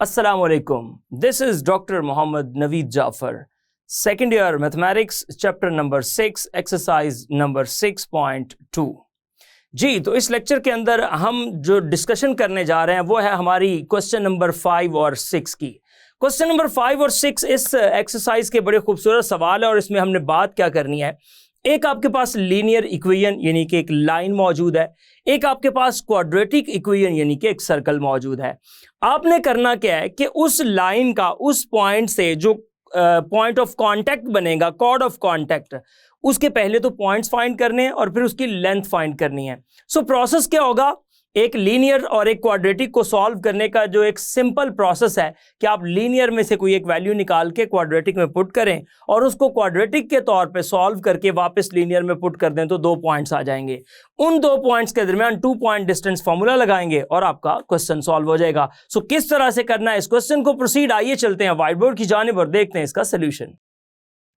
Assalamualaikum. This is Dr. Mohammed Naveed Jafar, second year mathematics, chapter number 6, exercise number 6.2. जी, तो इस lecture के अंदर हम जो डिस्कशन करने जा रहे हैं वो है हमारी क्वेश्चन नंबर 5 और 6 की। क्वेश्चन नंबर 5 और 6 इस एक्सरसाइज के बड़े खूबसूरत सवाल है और इसमें हमने बात क्या करनी है। एक आपके पास लीनियर इक्वेशन यानी कि एक लाइन मौजूद है, एक आपके पास क्वाड्रेटिक इक्वेशन यानी कि एक सर्कल मौजूद है। आपने करना क्या है कि उस लाइन का उस पॉइंट से जो पॉइंट ऑफ कांटेक्ट बनेगा, कॉर्ड ऑफ कांटेक्ट, उसके पहले तो पॉइंट्स फाइंड करने हैं और फिर उसकी लेंथ फाइंड करनी है। सो प्रोसेस क्या होगा, एक लीनियर और एक क्वाड्रेटिक को सॉल्व करने का जो एक सिंपल प्रोसेस है कि आप लीनियर में से कोई एक वैल्यू निकाल के क्वाड्रेटिक में पुट करें और उसको क्वाड्रेटिक के तौर पे सॉल्व करके वापस लीनियर में पुट कर दें तो 2 पॉइंट्स आ जाएंगे। उन 2 पॉइंट्स के दरमियान 2 पॉइंट डिस्टेंस फॉर्मूला लगाएंगे और आपका क्वेश्चन सॉल्व हो जाएगा। सो किस तरह से करना है इस क्वेश्चन को प्रोसीड, आइए चलते हैं व्हाइट बोर्ड की जानिब और देखते हैं इसका सोल्यूशन।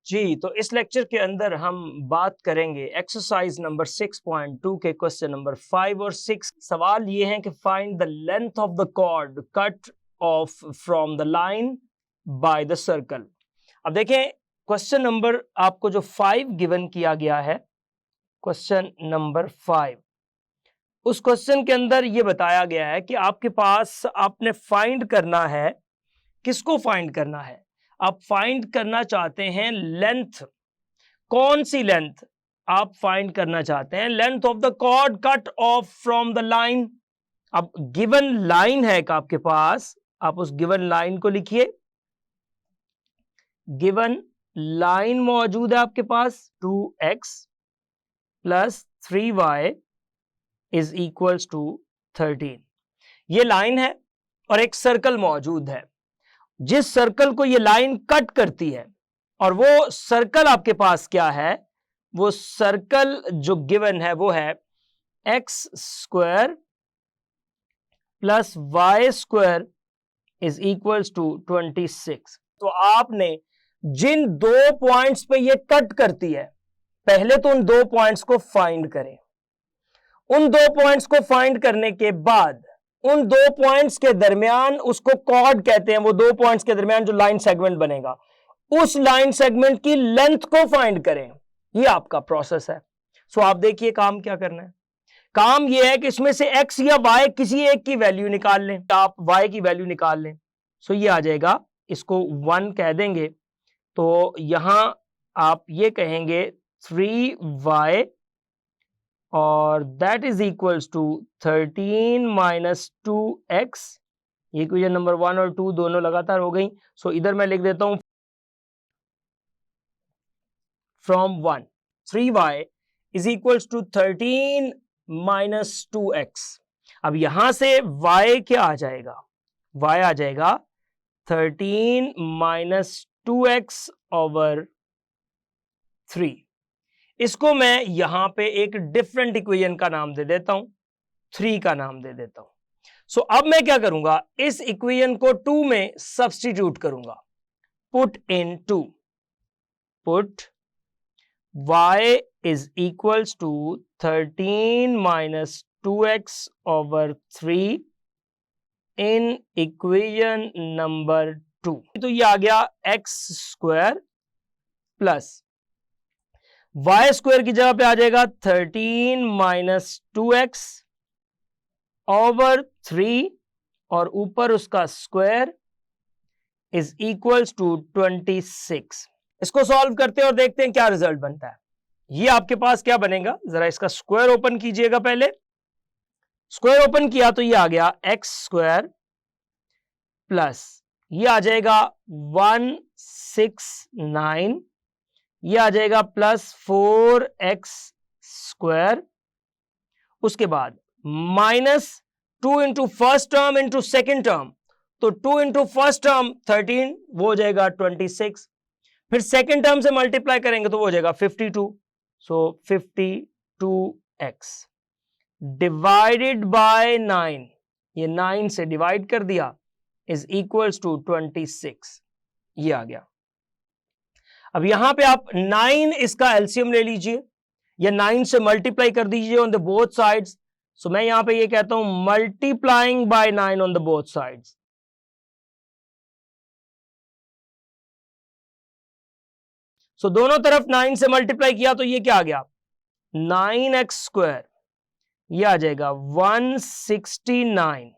जी, तो इस लेक्चर के अंदर हम बात करेंगे एक्सरसाइज नंबर 6.2 के क्वेश्चन नंबर 5 और 6। सवाल ये है कि find the length of the chord cut off from the line by the circle. अब देखें क्वेश्चन नंबर आपको जो 5 गिवन किया गया है, क्वेश्चन नंबर 5, उस क्वेश्चन के अंदर ये बताया गया है कि आपके पास आपने फाइंड करना है, किसको फाइंड करना है, आप फाइंड करना चाहते हैं लेंथ। कौन सी लेंथ आप फाइंड करना चाहते हैं? Length of the chord cut off from the line. अब गिवन लाइन है का आपके पास, आप उस गिवन लाइन को लिखिए। गिवन लाइन मौजूद है आपके पास 2x plus 3y is equals to 13। ये लाइन है और एक सर्कल मौजूद है जिस सर्कल को ये लाइन कट करती है, और वो सर्कल आपके पास क्या है, वो सर्कल जो गिवन है वो है x square plus y square is equals to 26। तो आपने जिन 2 पॉइंट्स पे ये कट करती है, पहले तो उन 2 पॉइंट्स को फाइंड करें। उन 2 पॉइंट्स को फाइंड करने के बाद उन 2 पॉइंट्स के दरमियान, उसको कॉर्ड कहते हैं, वो 2 पॉइंट्स के दरमियान जो लाइन सेगमेंट बनेगा, उस लाइन सेगमेंट की लेंथ को फाइंड करें। ये आपका प्रोसेस है। सो आप देखिए काम क्या करना है। काम ये है कि इसमें से x या y किसी एक की वैल्यू निकाल लें। आप y की वैल्यू निकाल लें। सो ये आ जाएगा, इसको 1 कह देंगे, तो यहां आप ये कहेंगे 3y और that is equals to 13 minus 2x। ये इक्वेशन नंबर 1 और 2 दोनों लगातार हो गई। सो इधर मैं लिख देता हूं from 1 3y is equals to 13 minus 2x। अब यहां से y क्या आ जाएगा, y आ जाएगा 13 माइनस 2x ओवर 3। इसको मैं यहां पे एक डिफरेंट इक्वेशन का नाम दे देता हूं, 3 का नाम दे देता हूं। सो अब मैं क्या करूंगा, इस इक्वेशन को 2 में सब्स्टिट्यूट करूंगा। Put in 2, put y is equals to 13 minus 2x over 3 in equation number 2। तो ये आ गया x square plus y square की जगह पे आ जाएगा 13 माइनस 2x ओवर 3 और ऊपर उसका स्क्वायर इज इक्वल्स टू 26। इसको सॉल्व करते हैं और देखते हैं क्या रिजल्ट बनता है। ये आपके पास क्या बनेगा, जरा इसका स्क्वायर ओपन कीजिएगा। पहले स्क्वायर ओपन किया तो ये आ गया x स्क्वायर प्लस ये आ जाएगा 169, ये आ जाएगा प्लस 4x स्क्वायर, उसके बाद minus 2 into first term into second term, तो 2 इंटू फर्स्ट टर्म 13, वो हो जाएगा 26, फिर सेकेंड टर्म से मल्टीप्लाई करेंगे तो वो हो जाएगा 52। सो 52x डिवाइडेड बाय 9, ये 9 से डिवाइड कर दिया, इज इक्वल्स टू 26। ये आ गया। अब यहां पे आप 9 इसका एलसीएम ले लीजिए या 9 से मल्टीप्लाई कर दीजिए on the both sides. So मैं यहां पे ये कहता हूं multiplying by 9 on the both sides. So दोनों तरफ 9 से मल्टीप्लाई किया तो ये क्या आ गया 9x², ये आ जाएगा 169,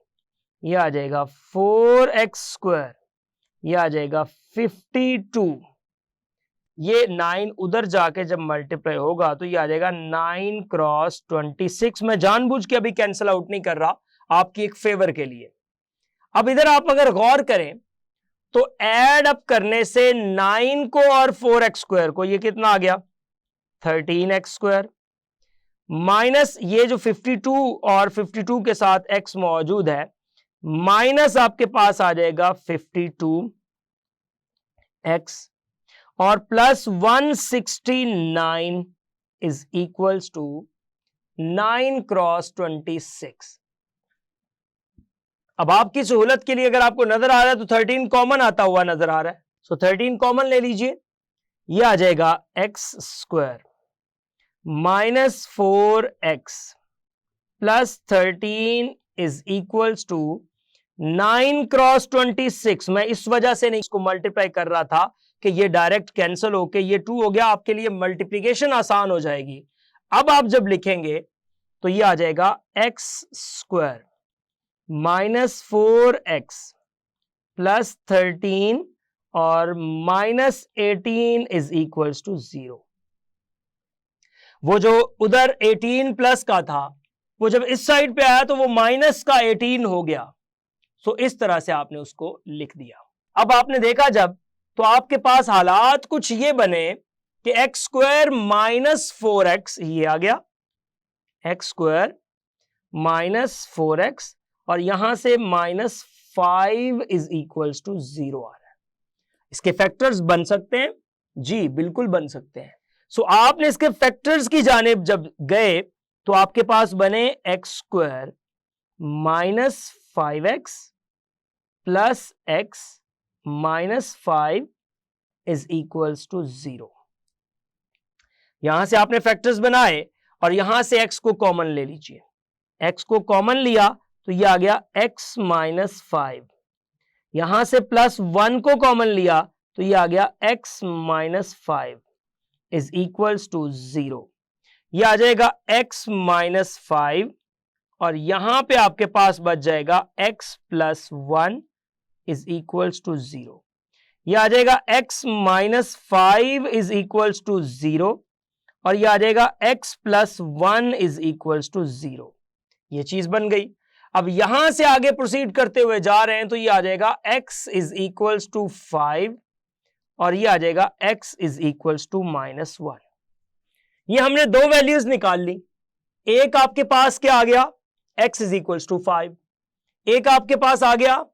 ये आ जाएगा 4x², ये आ जाएगा 52, ये 9 उधर जाके जब मल्टीप्लाई होगा तो ये आ जाएगा 9 क्रॉस 26। मैं जानबूझ के अभी कैंसिल आउट नहीं कर रहा, आपकी एक फेवर के लिए। अब इधर आप अगर गौर करें तो ऐड अप करने से 9 को और 4x² को ये कितना आ गया 13x², माइनस ये जो 52 और 52 के साथ x मौजूद है, माइनस आपके पास आ जाएगा 52x और plus 169 is equals to 9 cross 26। अब आपकी सहूलत के लिए अगर आपको नजर आ रहा है तो 13 कॉमन आता हुआ नजर आ रहा है, सो 13 कॉमन ले लीजिए, ये आ जाएगा x² minus 4x plus 13 is equals to 9 cross 26। मैं इस वजह से नहीं इसको मल्टीप्लाई कर रहा था कि ये डायरेक्ट कैंसिल होके ये 2 हो गया, आपके लिए मल्टीप्लिकेशन आसान हो जाएगी। अब आप जब लिखेंगे तो ये आ जाएगा x² माइनस 4x प्लस 13 और माइनस 18 इज इक्वल्स टू 0। वो जो उधर 18 प्लस का था वो जब इस साइड पे आया तो वो माइनस का 18 हो गया, सो इस तरह से आपने उसको लिख दिया। अब आपने देखा जब तो आपके पास हालात कुछ ये बने कि x² माइनस 4x ये आ गया, x² माइनस 4x और यहां से माइनस 5 इज इक्वल्स टू 0 आ रहा है। इसके फैक्टर्स बन सकते हैं जी, बिल्कुल बन सकते हैं। सो आपने इसके फैक्टर्स की जानिब जब गए तो आपके पास बने x² minus 5x plus x minus 5 is equals to 0। यहां से आपने फैक्टर्स बनाए और यहां से x को कॉमन ले लीजिए, x को कॉमन लिया तो ये आ गया x माइनस 5, यहां से प्लस 1 को कॉमन लिया तो ये आ गया x minus 5 is equals to 0। ये आ जाएगा x माइनस 5 और यहां पे आपके पास बच जाएगा x plus 1 is equals to 0। ये आ जाएगा x minus 5 is equals to 0 और ये आ जाएगा x plus 1 is equals to 0। ये चीज बन गई। अब यहां से आगे प्रोसीड करते हुए जा रहे हैं तो ये आ जाएगा x इज इक्वल्स टू 5 और ये आ जाएगा x is equals to minus 1। ये हमने दो वैल्यूज निकाल ली, एक आपके पास क्या आ गया x इज इक्वल्स टू 5, एक आपके पास आ गया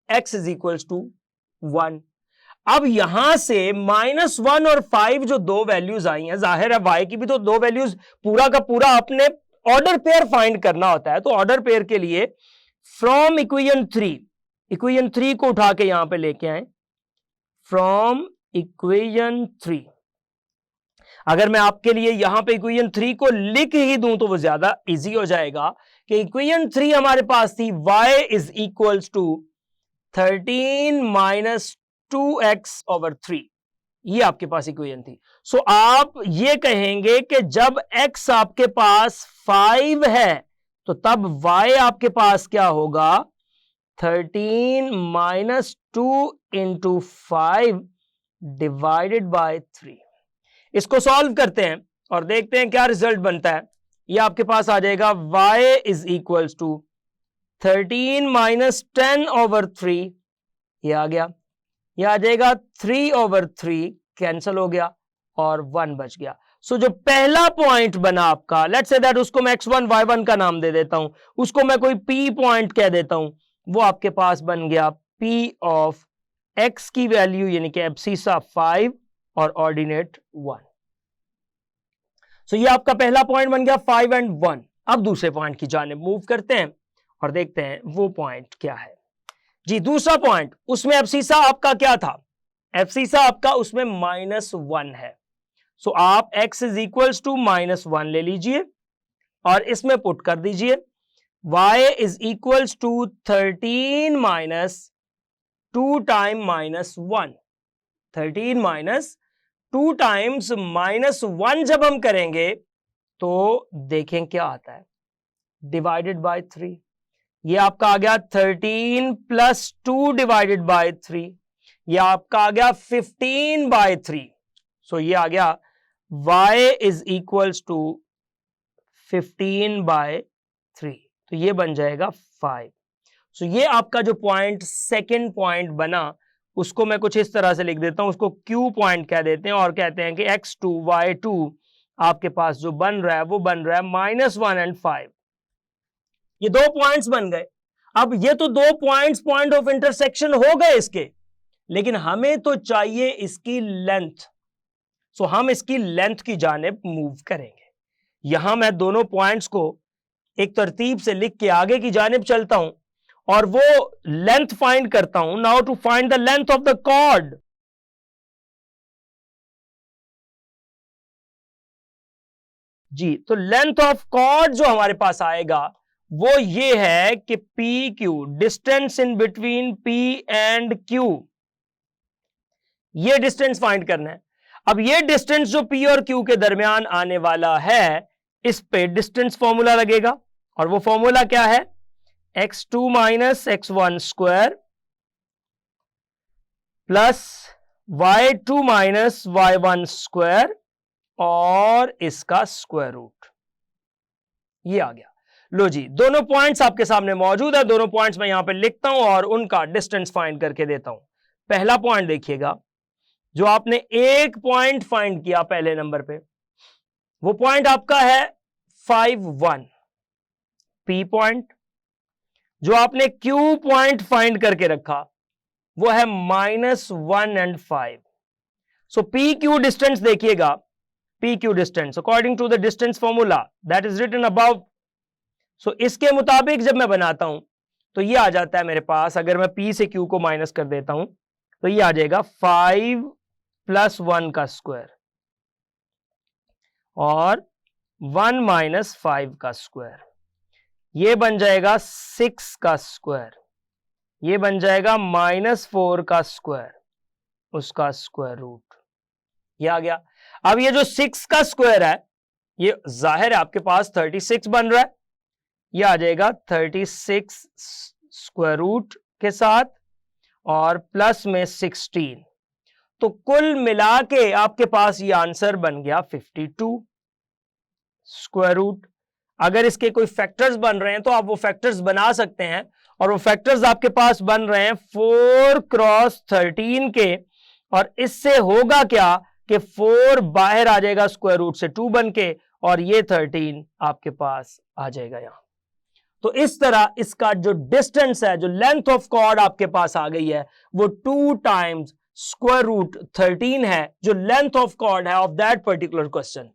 x इज इक्वल्स टू 1। अब यहां से -1 और 5 जो दो वैल्यूज आई हैं, जाहिर है y की भी तो दो वैल्यूज पूरा का पूरा अपने ऑर्डर पेयर फाइंड करना होता है। तो ऑर्डर पेयर के लिए फ्रॉम इक्वेशन 3 को उठा के यहां पे लेके आए, फ्रॉम इक्वेशन 3। अगर मैं आपके लिए यहां पे इक्वेशन 3 को लिख ही दूं तो वो ज्यादा इजी हो जाएगा कि इक्वेशन 3 हमारे पास थी y is equals to 13 minus 2x over 3, ये आपके पास इक्वेशन थी। सो आप ये कहेंगे कि जब x आपके पास 5 है तो तब y आपके पास क्या होगा 13 माइनस 2 इंटू 5 डिवाइडेड बाय 3। इसको सॉल्व करते हैं और देखते हैं क्या रिजल्ट बनता है। ये आपके पास आ जाएगा y is equals to 13 minus 10 over 3, ये आ गया, ये आ जाएगा 3 ओवर 3 कैंसिल हो गया और 1 बच गया। सो जो पहला पॉइंट बना आपका, लेट्स से दैट उसको मैं x1 y1 का नाम दे देता हूं, उसको मैं कोई p पॉइंट कह देता हूं, वो आपके पास बन गया p ऑफ x की वैल्यू यानी कि एब्सिसा 5 और ऑर्डिनेट 1। सो ये आपका पहला पॉइंट बन गया 5 एंड 1। अब दूसरे पॉइंट की जानिब मूव करते हैं और देखते हैं वो पॉइंट क्या है जी। दूसरा पॉइंट, उसमें एब्सिसा आपका क्या था, एब्सिसा आपका उसमें -1 है। सो आप x इज इक्वल्स टू -1 ले लीजिए और इसमें पुट कर दीजिए y is equals to 13 minus 2 time -1, 13 minus 2 times -1 जब हम करेंगे तो देखें क्या आता है, डिवाइडेड बाय 3। ये आपका आ गया 13 + 2 डिवाइडेड बाय 3। ये आपका आ गया 15/3। सो ये आ गया y इज इक्वल्स टू 15/3। तो ये बन जाएगा 5। सो ये आपका जो पॉइंट सेकेंड पॉइंट बना उसको मैं कुछ इस तरह से लिख देता हूं, उसको Q पॉइंट कह देते हैं और कहते हैं कि x2 y2 आपके पास जो बन रहा है वो बन रहा है -1 और 5। ये 2 पॉइंट्स बन गए। अब ये तो 2 पॉइंट्स पॉइंट ऑफ इंटरसेक्शन हो गए इसके, लेकिन हमें तो चाहिए इसकी लेंथ। सो हम इसकी लेंथ की जानिब मूव करेंगे। यहां मैं दोनों पॉइंट्स को एक तरतीब से लिख के आगे की जानिब चलता हूं और वो लेंथ फाइंड करता हूं। Now to find the length of the chord, जी तो लेंथ ऑफ कॉर्ड जो हमारे पास आएगा वो ये है कि P Q, distance in between P and Q, ये डिस्टेंस फाइंड करना है। अब ये डिस्टेंस जो पी और क्यू के दरमियान आने वाला है, इस पे डिस्टेंस फॉर्मूला लगेगा और वो फॉर्मूला क्या है, x2 - x1 square plus y2 - y1 square और इसका स्क्वायर रूट। ये आ गया। लो जी, दोनों पॉइंट्स आपके सामने मौजूद है, दोनों पॉइंट्स मैं यहां पे लिखता हूं और उनका डिस्टेंस फाइंड करके देता हूं। पहला पॉइंट देखिएगा, जो आपने एक पॉइंट फाइंड किया पहले नंबर पे, वो पॉइंट आपका है 5 1 पी पॉइंट। जो आपने क्यू पॉइंट फाइंड करके रखा वो है -1 और 5। सो पी क्यू डिस्टेंस देखिएगा, P Q distance according to the distance formula that is written above. So इसके मुताबिक जब मैं बनाता हूं तो ये आ जाता है मेरे पास, अगर मैं पी से क्यू को माइनस कर देता हूं तो ये आ जाएगा 5 + 1 का स्क्वायर और 1 - 5 का स्क्वायर। ये बन जाएगा 6 का स्क्वायर, ये बन जाएगा -4 का स्क्वायर, उसका स्क्वायर रूट। ये आ गया। अब ये जो 6 का स्क्वायर है ये जाहिर है आपके पास 36 बन रहा है, ये आ जाएगा 36 स्क्वायर रूट के साथ और प्लस में 16। तो कुल मिला के आपके पास ये आंसर बन गया 52 स्क्वायर रूट। अगर इसके कोई फैक्टर्स बन रहे हैं तो आप वो फैक्टर्स बना सकते हैं और वो फैक्टर्स आपके पास बन रहे हैं 4 × 13 के, और इससे होगा क्या कि 4 बाहर आ जाएगा स्क्वायर रूट से 2 बन के और ये 13 आपके पास आ जाएगा यहां। तो इस तरह इसका जो डिस्टेंस है, जो लेंथ ऑफ कॉर्ड आपके पास आ गई है वो 2 टाइम्स स्क्वायर रूट 13 है, जो लेंथ ऑफ कॉर्ड है ऑफ दैट पर्टिकुलर क्वेश्चन।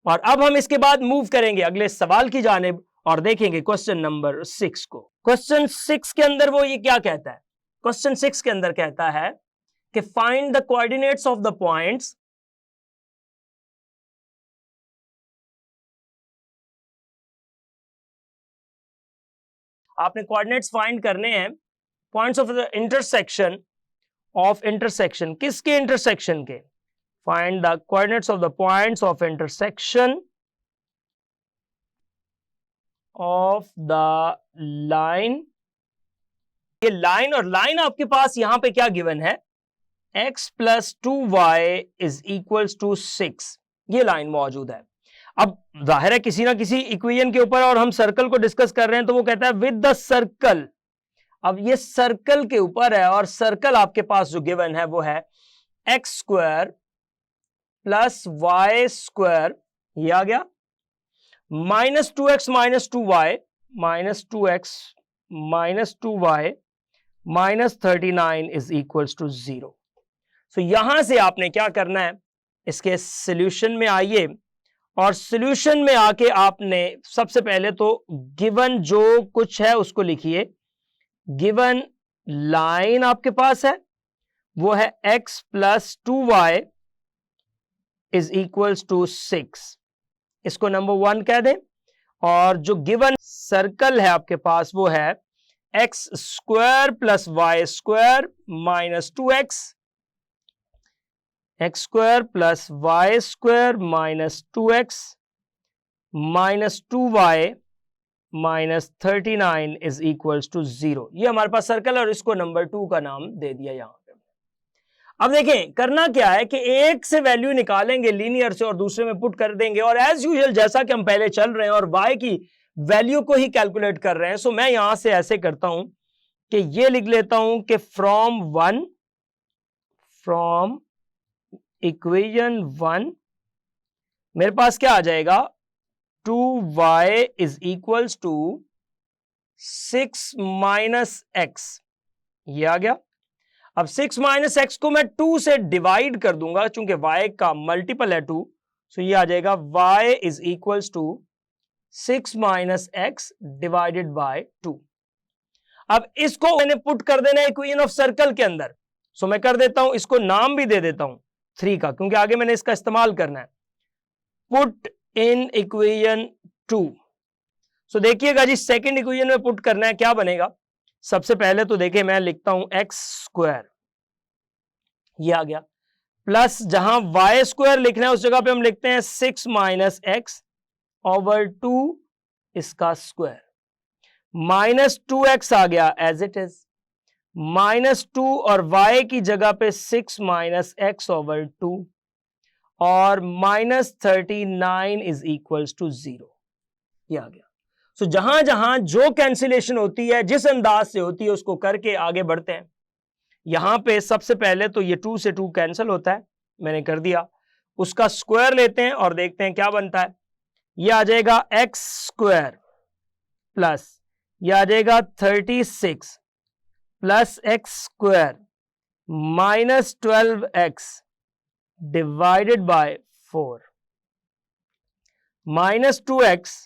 और अब हम इसके बाद मूव करेंगे अगले सवाल की जानिब और देखेंगे क्वेश्चन नंबर 6 को। क्वेश्चन 6 के अंदर वो ये क्या कहता है, क्वेश्चन 6 के अंदर कहता है कि find the coordinates of the points आपने कोऑर्डिनेट्स फाइंड करने हैं points of the intersection of intersection, किसके इंटरसेक्शन के, find the coordinates of the points of intersection of the line. ये लाइन, और लाइन आपके पास यहां पे क्या गिवन है, x + 2y = 6, ये लाइन मौजूद है। अब जाहिर है किसी ना किसी इक्वेशन के ऊपर और हम सर्कल को डिस्कस कर रहे हैं तो वो कहता है विद द सर्कल। अब ये सर्कल के ऊपर है और सर्कल आपके पास जो गिवन है वो है x² + y², ये आ गया, -2x - 2y -2x - 2y -39 = 0। सो यहां से आपने क्या करना है, इसके सॉल्यूशन में आइए और सॉल्यूशन में आके आपने सबसे पहले तो गिवन जो कुछ है उसको लिखिए। गिवन लाइन आपके पास है वो है x + 2y = 6, इसको नंबर 1 कह दें। और जो गिवन सर्कल है आपके पास वो है x² + y² - 2x, x square plus y square minus 2x minus 2y minus 39 is equals to 0। ये हमारे पास सर्कल है और इसको नंबर 2 का नाम दे दिया यहां पे। अब देखें करना क्या है कि एक से वैल्यू निकालेंगे लीनियर से और दूसरे में पुट कर देंगे, और एज यूजुअल जैसा कि हम पहले चल रहे हैं और y की वैल्यू को ही कैलकुलेट कर रहे हैं, सो मैं यहां से ऐसे करता हूं कि ये लिख लेता हूं कि फ्रॉम इक्वेशन 1 मेरे पास क्या आ जाएगा, 2y is equals to 6 minus x, ये आ गया। अब 6 माइनस एक्स को मैं 2 से डिवाइड कर दूंगा चूंकि y का मल्टीपल है 2, सो ये आ जाएगा y is equals to 6 minus x divided by 2। अब इसको मैंने पुट कर देना है इक्वेशन ऑफ सर्कल के अंदर, सो मैं कर देता हूं, इसको नाम भी दे देता हूं 3 का, क्योंकि आगे मैंने इसका इस्तेमाल करना है। पुट इन इक्वेशन 2, सो देखिएगा जी सेकंड इक्वेशन में पुट करना है, क्या बनेगा। सबसे पहले तो देखिए मैं लिखता हूं एक्स स्क्वायर, ये आ गया, प्लस जहां वाई स्क्वायर लिखना है उस जगह पे हम लिखते हैं 6 माइनस एक्स ओवर 2 इसका स्क्वायर, माइनस 2x आ गया एज इट इज, माइनस 2 और y की जगह पे 6 माइनस एक्स ओवर 2 और माइनस 39 इज इक्वल्स टू 0, ये आ गया। सो जहां जहां जो कैंसिलेशन होती है जिस अंदाज से होती है उसको करके आगे बढ़ते हैं। यहां पे सबसे पहले तो ये 2 से 2 कैंसिल होता है, मैंने कर दिया, उसका स्क्वायर लेते हैं और देखते हैं क्या बनता है। ये आ जाएगा एक्स स्क्वायर प्लस ये आ जाएगा 36 plus x square minus 12x divided by 4 minus 2x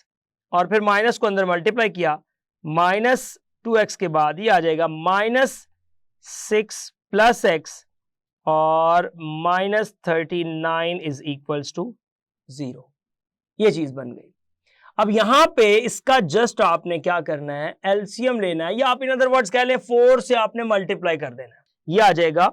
और फिर माइनस को अंदर मल्टीप्लाई किया, माइनस 2x के बाद ये आ जाएगा माइनस 6 प्लस एक्स और माइनस 39 इज इक्वल्स टू 0। ये चीज बन गई। अब यहां पे इसका जस्ट आपने क्या करना है, एलसीएम लेना है, या आप इन अदर वर्ड्स कह लें 4 से आपने मल्टीप्लाई कर देना है। ये आ जाएगा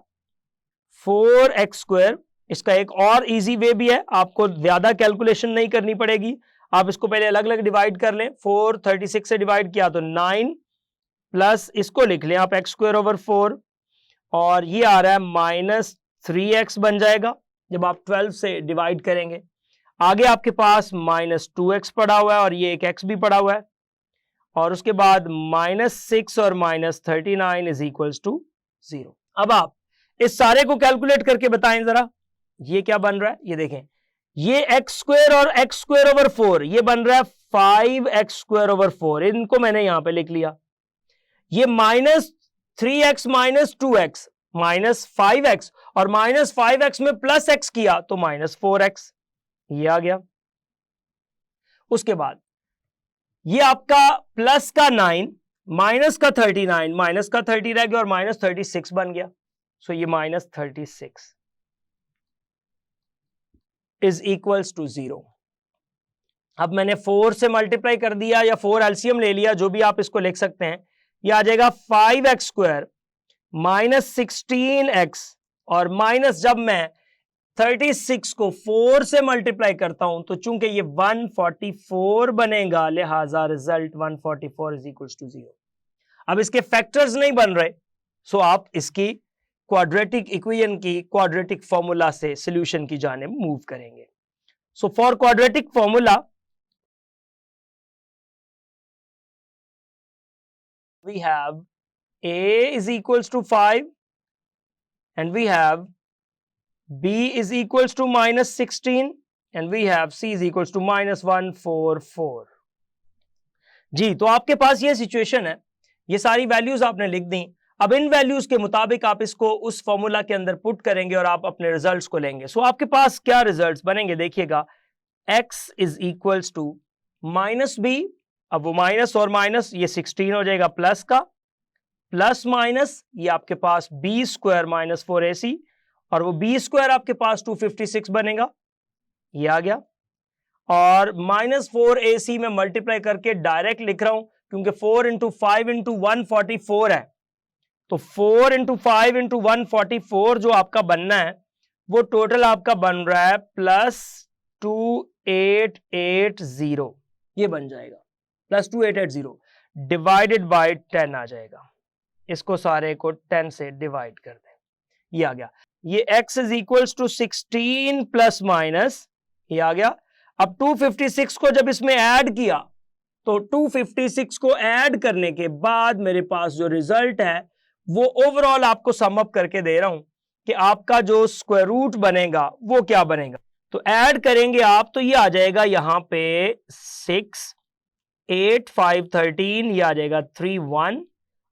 4x स्क्वायर। इसका एक और इजी वे भी है, आपको ज्यादा कैलकुलेशन नहीं करनी पड़ेगी, आप इसको पहले अलग अलग डिवाइड कर लें। 4 36 से डिवाइड किया तो 9 प्लस इसको लिख लें आप एक्स स्क्वायर ओवर 4 और ये आ रहा है माइनस 3x बन जाएगा जब आप 12 से डिवाइड करेंगे। आगे आपके पास माइनस 2x पड़ा हुआ है और ये एक x भी पड़ा हुआ है, और उसके बाद माइनस 6 और माइनस 39 इज इक्वल्स टू 0। अब आप इस सारे को कैलकुलेट करके बताएं जरा ये क्या बन रहा है। ये देखें, ये एक्स स्क्वायर और एक्स स्क्वायर ओवर 4 ये बन रहा है 5x स्क्वायर ओवर 4, इनको मैंने यहां पे लिख लिया। ये minus 3x minus 2x minus 5x और माइनस 5x में प्लस x किया तो माइनस 4x, ये आ गया। उसके बाद ये आपका प्लस का 9 माइनस का 39 माइनस का 30 रह गया और माइनस 36 बन गया, सो ये माइनस 36 इज इक्वल्स टू 0। अब मैंने 4 से मल्टीप्लाई कर दिया या 4 एलसीएम ले लिया, जो भी आप इसको लिख सकते हैं। ये आ जाएगा 5x स्क्वायर माइनस 16x और माइनस जब मैं 36 को 4 से मल्टीप्लाई करता हूं तो चूंकि ये 144 बनेगा, लिहाजा रिजल्ट 144 इज इक्वल्स टू 0। अब इसके फैक्टर्स नहीं बन रहे, सो आप इसकी क्वाड्रेटिक इक्वेशन की क्वाड्रेटिक फॉर्मूला से सॉल्यूशन की जानिब मूव करेंगे। So for quadratic formula we have a is equals to 5 and we have b is equals to minus 16 and we have c is equals to minus 144। जी, तो आपके पास ये situation है, ये सारी वैल्यूज आपने लिख दी। अब इन वैल्यूज के मुताबिक आप इसको उस फॉर्मूला के अंदर पुट करेंगे और आप अपने रिजल्ट्स को लेंगे। सो आपके पास क्या रिजल्ट्स बनेंगे, देखिएगा x is equals to minus b, अब वो माइनस और माइनस ये 16 हो जाएगा प्लस का, प्लस माइनस ये आपके पास बी स्क्वायर माइनस 4ac और वो बी स्क्वायर आपके पास 256 बनेगा, ये आ गया। और माइनस 4ac में मल्टीप्लाई करके डायरेक्ट लिख रहा हूं क्योंकि 4 इंटू 5 इंटू 144 है, तो 4 इंटू 5 इंटू 144 जो आपका बनना है वो टोटल आपका बन रहा है +2880, ये बन जाएगा +2880 डिवाइडेड बाय 10 आ जाएगा। इसको सारे को 10 से डिवाइड कर दें, ये आ गया। ये x is equals to 16 plus minus, ये आ गया। अब 256 को जब इसमें ऐड किया तो 256 को ऐड करने के बाद मेरे पास जो रिजल्ट है वो ओवरऑल आपको सम अप करके दे रहा हूं कि आपका जो स्क्वायर रूट बनेगा वो क्या बनेगा। तो ऐड करेंगे आप तो ये आ जाएगा यहां पे 6, 8, 5, 13, ये आ जाएगा 3, 1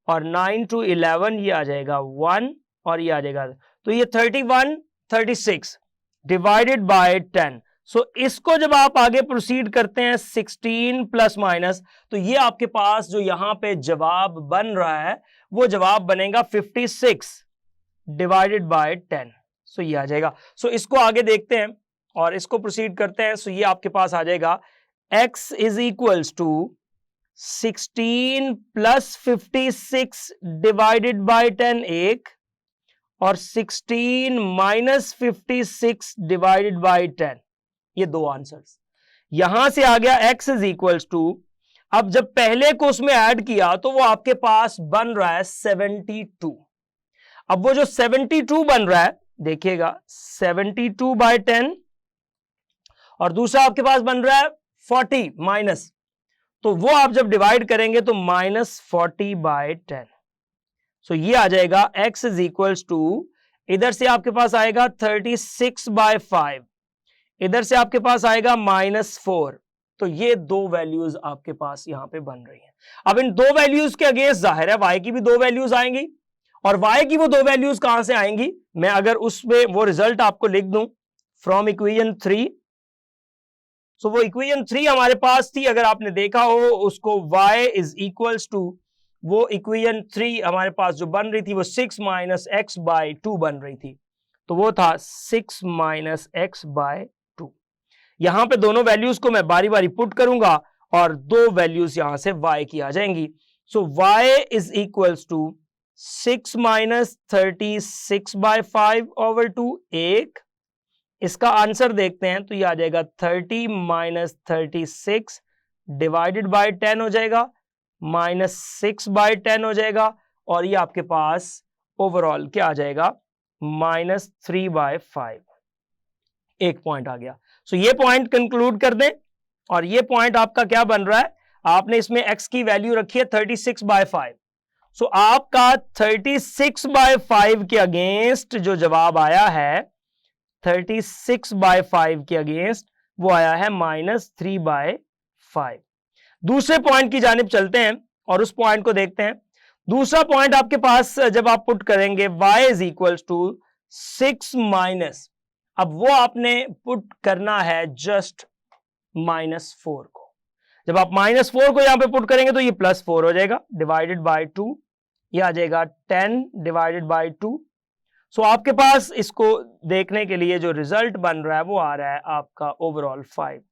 और 9 to 11 ये आ जाएगा 1 और ये आ जाएगा, तो ये 31, 36 डिवाइडेड बाय 10। सो इसको जब आप आगे प्रोसीड करते हैं 16 प्लस माइनस, तो ये आपके पास जो यहां पे जवाब बन रहा है वो जवाब बनेगा 56 डिवाइडेड बाय 10। सो ये आ जाएगा। सो इसको आगे देखते हैं और इसको प्रोसीड करते हैं। सो ये आपके पास आ जाएगा x is equals to 16 plus 56 divided by 10 एक, और 16 माइनस 56 डिवाइडेड बाय 10, ये दो आंसर्स। यहां से आ गया x इज इक्वल्स टू, अब जब पहले को उसमें ऐड किया तो वो आपके पास बन रहा है 72। अब वो जो 72 बन रहा है देखिएगा 72 बाय 10, और दूसरा आपके पास बन रहा है 40 माइनस, तो वो आप जब डिवाइड करेंगे तो -40 बाय 10। सो ये आ जाएगा x इज इक्वल्स टू, इधर से आपके पास आएगा 36 बाय 5, इधर से आपके पास आएगा -4। तो ये दो वैल्यूज आपके पास यहां पे बन रही हैं। अब इन दो वैल्यूज के अगेंस्ट जाहिर है y की भी दो वैल्यूज आएंगी, और y की वो दो वैल्यूज कहां से आएंगी, मैं अगर उसमें वो रिजल्ट आपको लिख दूं फ्रॉम इक्वेशन 3। सो वो इक्वेशन 3 हमारे पास थी, अगर आपने देखा हो उसको y इज इक्वल्स टू, वो इक्वेशन 3 हमारे पास जो बन रही थी वो 6 माइनस x बाय 2 बन रही थी, तो वो था 6 माइनस x बाय 2। यहां पे दोनों वैल्यूज को मैं बारी बारी पुट करूंगा और दो वैल्यूज यहां से y की आ जाएंगी। So y is equals to 6 minus 36 by 5 over 2 एक, इसका आंसर देखते हैं तो ये आ जाएगा 30 माइनस 36 डिवाइडेड बाय 10 हो जाएगा, -6 बाय 10 हो जाएगा, और ये आपके पास ओवरऑल क्या आ जाएगा -3 बाय 5। एक पॉइंट आ गया। सो ये पॉइंट कंक्लूड कर दें, और ये पॉइंट आपका क्या बन रहा है, आपने इसमें x की वैल्यू रखी है 36 बाय 5। सो आपका 36 बाय 5 के अगेंस्ट जो जवाब आया है 36 बाय 5 के अगेंस्ट वो आया है -3 बाय 5। दूसरे पॉइंट की जानिब चलते हैं और उस पॉइंट को देखते हैं। दूसरा पॉइंट आपके पास जब आप पुट करेंगे y is equals to 6 minus, अब वो आपने पुट करना है जस्ट -4 को। जब आप -4 को यहां पे पुट करेंगे तो ये +4 हो जाएगा डिवाइडेड बाय 2, ये आ जाएगा 10 डिवाइडेड बाय 2। सो आपके पास इसको देखने के लिए जो रिजल्ट बन रहा है वो आ रहा है आपका ओवरऑल 5।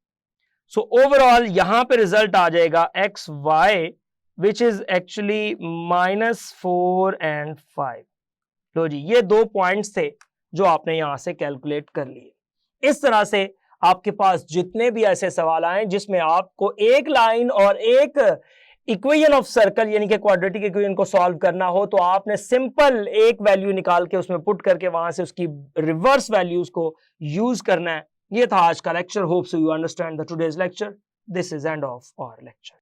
सो ओवरऑल यहां पे रिजल्ट आ जाएगा xy which is actually -4 and 5। लो जी, ये दो पॉइंट्स थे जो आपने यहां से कैलकुलेट कर लिए। इस तरह से आपके पास जितने भी ऐसे सवाल आए जिसमें आपको एक लाइन और एक इक्वेशन ऑफ सर्कल यानी कि क्वाड्रेटिक इक्वेशन को सॉल्व करना हो, तो आपने सिंपल एक वैल्यू निकाल के उसमें पुट करके वहां से उसकी रिवर्स वैल्यूज को यूज करना है। ये था आज का lecture. Hope so you understand the today's lecture. This is end of our lecture.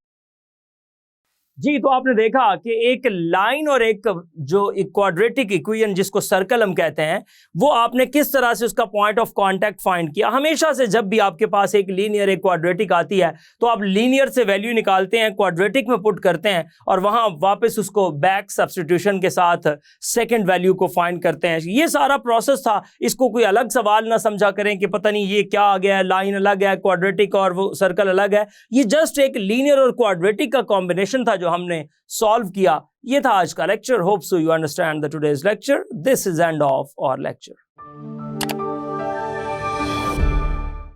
जी, तो आपने देखा कि एक लाइन और एक जो क्वाड्रेटिक इक्वेशन जिसको सर्कल हम कहते हैं वो आपने किस तरह से उसका पॉइंट ऑफ कांटेक्ट फाइंड किया। हमेशा से जब भी आपके पास एक लीनियर एक क्वाड्रेटिक आती है तो आप लीनियर से वैल्यू निकालते हैं, क्वाड्रेटिक में पुट करते हैं और वहां वापस उसको बैक सब्स्टिट्यूशन के साथ सेकेंड वैल्यू को फाइंड करते हैं। ये सारा प्रोसेस था। इसको कोई अलग सवाल ना समझा करें कि पता नहीं ये क्या आ गया है, लाइन अलग है क्वाड्रेटिक और वो सर्कल अलग है। ये जस्ट एक लीनियर और क्वाड्रेटिक का कॉम्बिनेशन था जो हमने सॉल्व किया। ये था आज का lecture. Hope so you understand the today's lecture. This is end of our lecture.